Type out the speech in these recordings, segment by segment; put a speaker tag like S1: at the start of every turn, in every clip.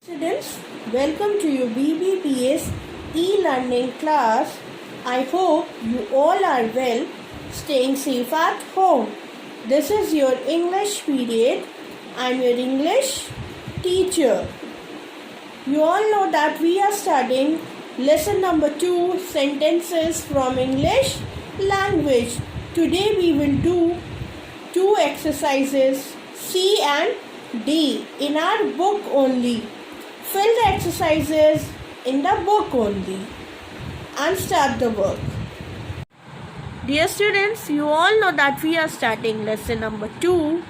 S1: Students, welcome to your BBPS e-learning class. I hope you all are well, staying safe at home. This is your English period. I am your English teacher. You all know that we are studying lesson number 2, sentences from English language. Today we will do two exercises, C and D, in our book only. Fill the exercises in the book only and start the work. Dear students, you all know that we are starting lesson number 2.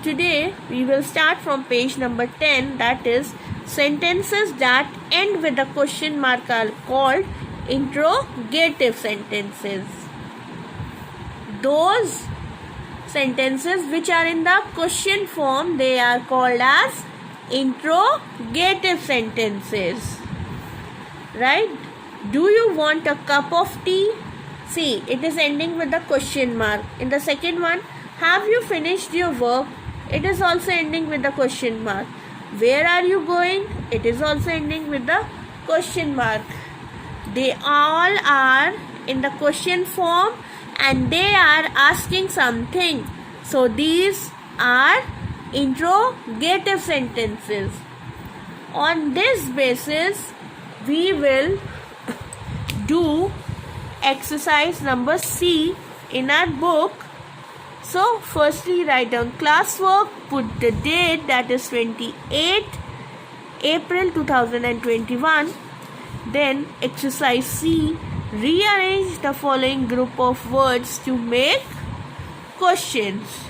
S1: Today we will start from page number 10, that is sentences that end with a question mark are called interrogative sentences. Those sentences which are in the question form, they are called as interrogative sentences. Right? Do you want a cup of tea? See, it is ending with the question mark. In the second one, have you finished your work? It is also ending with the question mark. Where are you going? It is also ending with the question mark. They all are in the question form and they are asking something. So these are interrogative sentences. On this basis, we will do exercise number C in our book. So, firstly, write down classwork, put the date, that is 28 April 2021. Then, exercise C, rearrange the following group of words to make questions.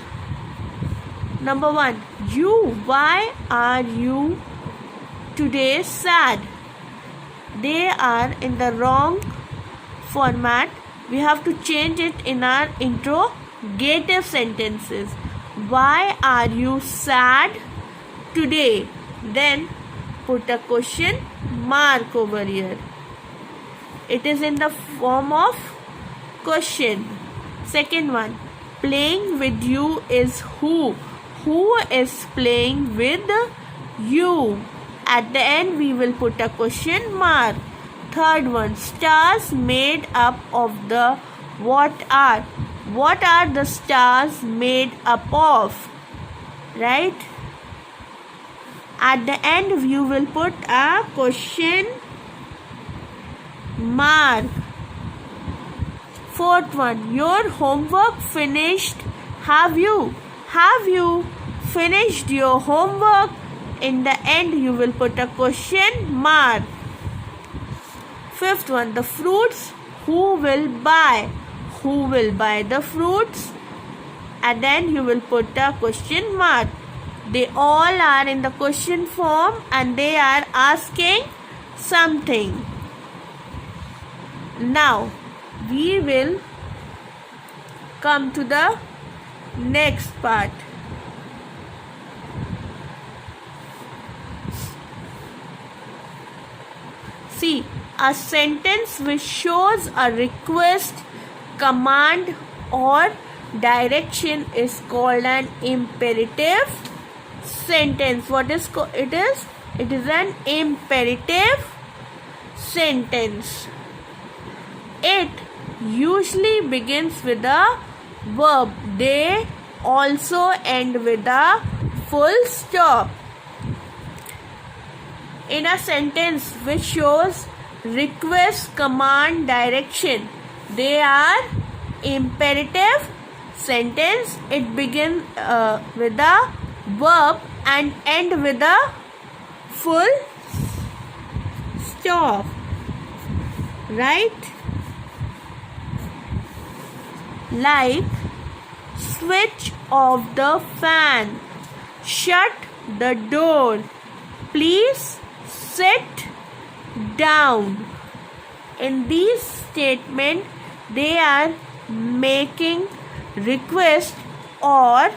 S1: Number 1, you. Why are you today sad? They are in the wrong format. We have to change it in our interrogative sentences. Why are you sad today? Then put a question mark over here. It is in the form of question. Second one, playing with you is who? Who is playing with you? At the end, we will put a question mark. Third one, stars made up of the what are? What are the stars made up of? Right? At the end, you will put a question mark. Fourth one, your homework finished. Have you finished your homework? In the end, you will put a question mark. Fifth one, the fruits, who will buy? Who will buy the fruits? And then you will put a question mark. They all are in the question form and they are asking something. Now, we will come to the next part. See, a sentence which shows a request, command or direction is called an imperative sentence. What is it is? It is an imperative sentence. It usually begins with a verb. They also end with a full stop. In a sentence which shows request, command, direction, they are imperative sentence. It begins with a verb and end with a full stop. Right? Like, switch off the fan, shut the door, please sit down. In these statements, they are making request or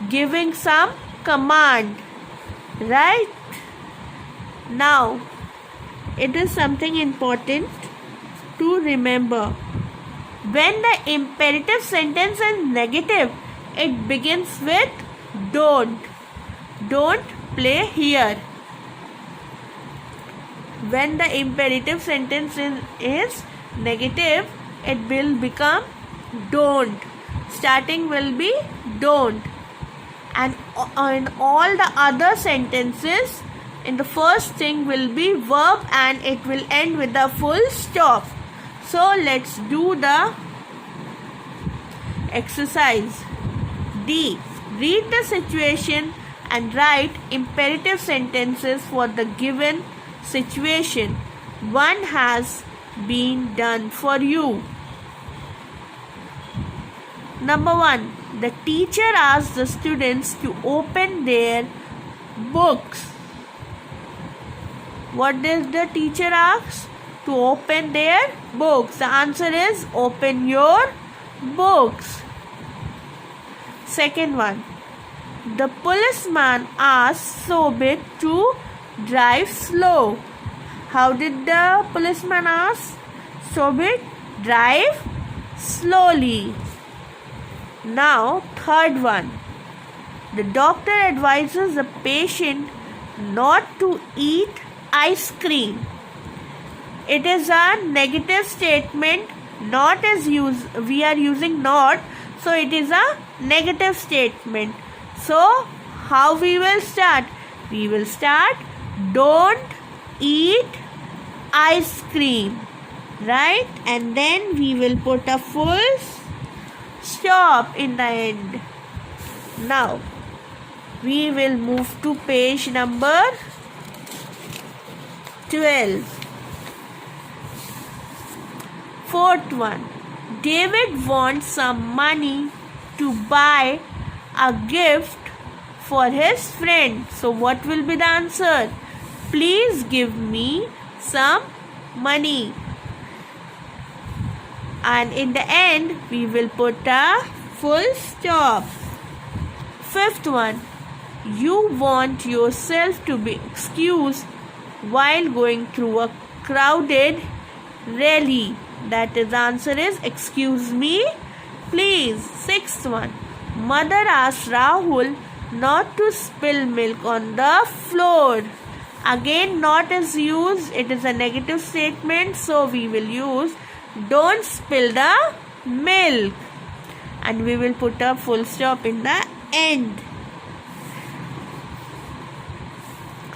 S1: giving some command. Right? Now, it is something important to remember. When the imperative sentence is negative, it begins with don't. Don't play here. when the imperative sentence is negative, it will become don't. Starting will be don't. And in all the other sentences, in the first thing will be verb and it will end with a full stop. So let's do the exercise. D. Read the situation and write imperative sentences for the given situation. One has been done for you. Number 1. The teacher asked the students to open their books. What does the teacher ask? To open their books. The answer is open your books. Second one. The policeman asked Sobit to drive slow. How did the policeman ask Sobit? Drive slowly. Now, third one. The doctor advises the patient not to eat ice cream. It is a negative statement. Not is used. We are using not, so it is a negative statement. So, how we will start? We will start don't eat ice cream, right? And then we will put a full stop in the end. Now, we will move to page number 12. Fourth one. David wants some money to buy a gift for his friend. So what will be the answer? Please give me some money. And in the end, we will put a full stop. Fifth one. You want yourself to be excused while going through a crowded rally. That is, the answer is excuse me, please. Sixth one. Mother asked Rahul not to spill milk on the floor. Again, not is used. It is a negative statement. So we will use don't spill the milk. And we will put a full stop in the end.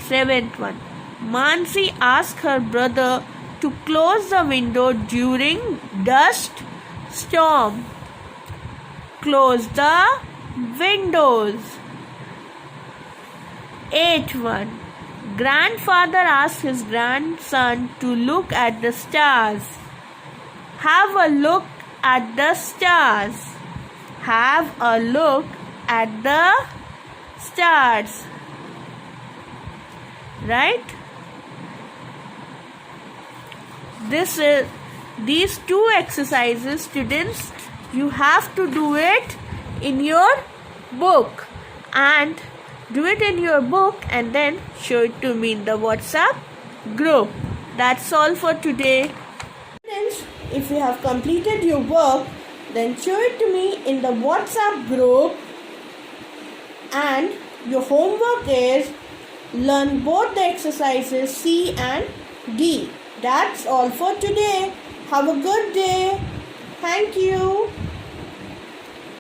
S1: Seventh one. Mansi asked her brother to close the window during dust storm. Close the windows. Eighth one. Grandfather asked his grandson to look at the stars. Have a look at the stars. Have a look at the stars. Right? These two exercises, students, you have to do it in your book, and do it in your book and then show it to me in the WhatsApp group. That's all for today. Students, if you have completed your work, then show it to me in the WhatsApp group. And your homework is learn both the exercises C and D. That's all for today. Have a good day. Thank you.